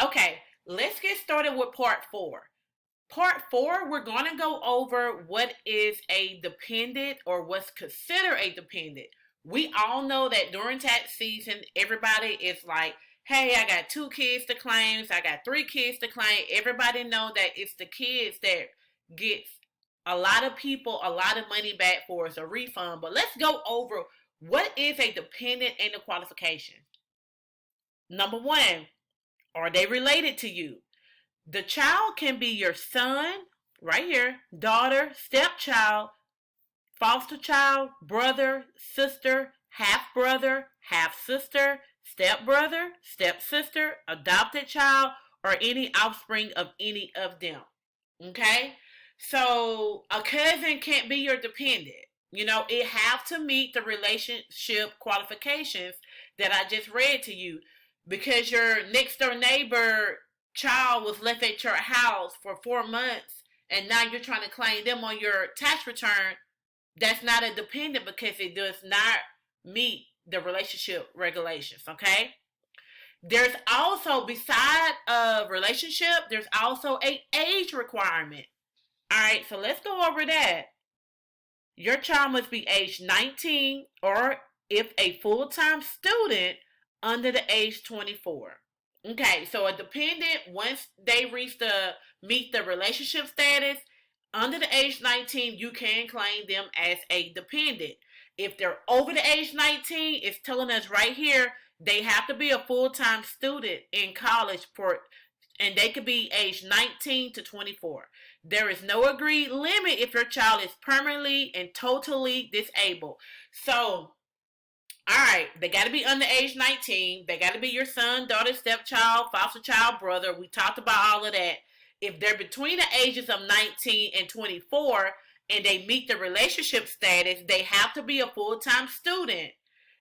Okay, let's get started with part four. Part four, we're going to go over what is a dependent or what's considered a dependent. We all know that during tax season, everybody is like, hey, I got two kids to claim, so I got three kids to claim. Everybody know that it's the kids that gets a lot of people a lot of money back for as a refund. But let's go over what is a dependent and the qualification. Number one, are they related to you? The child can be your son, right here, daughter, stepchild, foster child, brother, sister, half brother, half sister, stepbrother, stepsister, adopted child, or any offspring of any of them. Okay? So a cousin can't be your dependent. It have to meet the relationship qualifications that I just read to you. Because your next door neighbor child was left at your house for 4 months and now you're trying to claim them on your tax return, that's not a dependent because it does not meet the relationship regulations, okay? There's also, beside a relationship, there's also a age requirement. All right, so let's go over that. Your child must be age 19 or if a full-time student under the age 24. Okay, so a dependent, once they meet the relationship status under the age 19, you can claim them as a dependent. If they're over the age 19, it's telling us right here they have to be a full-time student in college and they could be age 19 to 24. There is no agreed limit if your child is permanently and totally disabled. So, all right, they got to be under age 19. They got to be your son, daughter, stepchild, foster child, brother. We talked about all of that. If they're between the ages of 19 and 24 and they meet the relationship status, they have to be a full-time student.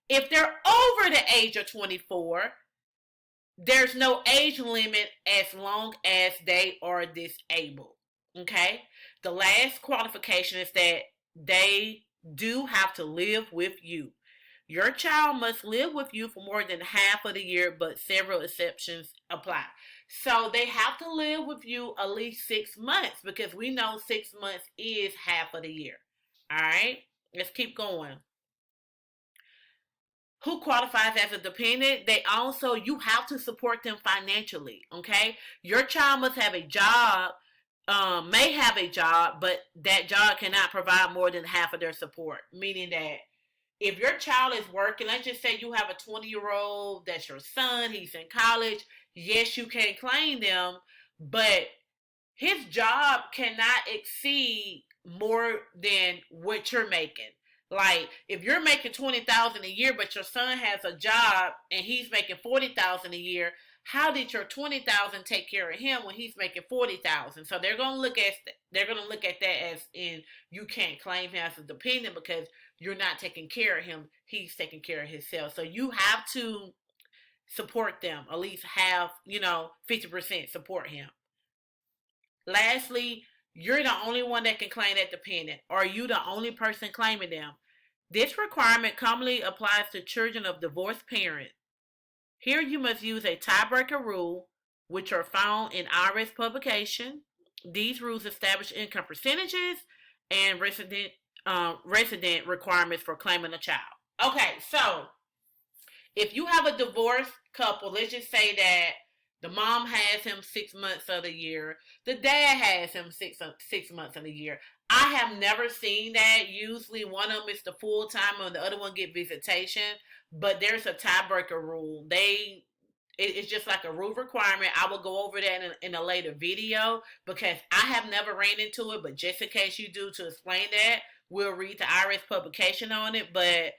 If they're over the age of 24, there's no age limit as long as they are disabled. Okay? The last qualification is that they do have to live with you. Your child must live with you for more than half of the year, but several exceptions apply. So they have to live with you at least 6 months because we know 6 months is half of the year. All right? Let's keep going. Who qualifies as a dependent? You have to support them financially. Okay, your child must have a job, may have a job, but that job cannot provide more than half of their support. Meaning that if your child is working, let's just say you have a 20-year-old, that's your son, he's in college. Yes, you can claim them, but his job cannot exceed more than what you're making. Like if you're making 20,000 a year, but your son has a job and he's making 40,000 a year, how did your 20,000 take care of him when he's making 40,000? So they're gonna look at that as in you can't claim him as a dependent because you're not taking care of him. He's taking care of himself. So you have to support them at least have 50% support him. Lastly, you're the only one that can claim that dependent. Are you the only person claiming them? This requirement commonly applies to children of divorced parents. Here you must use a tiebreaker rule, which are found in IRS publication. These rules establish income percentages and resident requirements for claiming a child. Okay, so if you have a divorced couple, let's just say that the mom has him 6 months of the year, the dad has him six months of the year. I have never seen that. Usually one of them is the full time and the other one get visitation. But there's a tiebreaker rule. It's just like a rule requirement. I will go over that in a later video because I have never ran into it. But just in case you do, to explain that, we'll read the IRS publication on it. But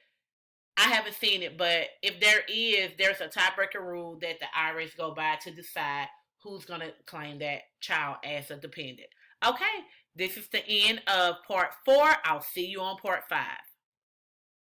I haven't seen it, but if there's a tiebreaker rule that the IRS go by to decide who's going to claim that child as a dependent. Okay, this is the end of part four. I'll see you on part five.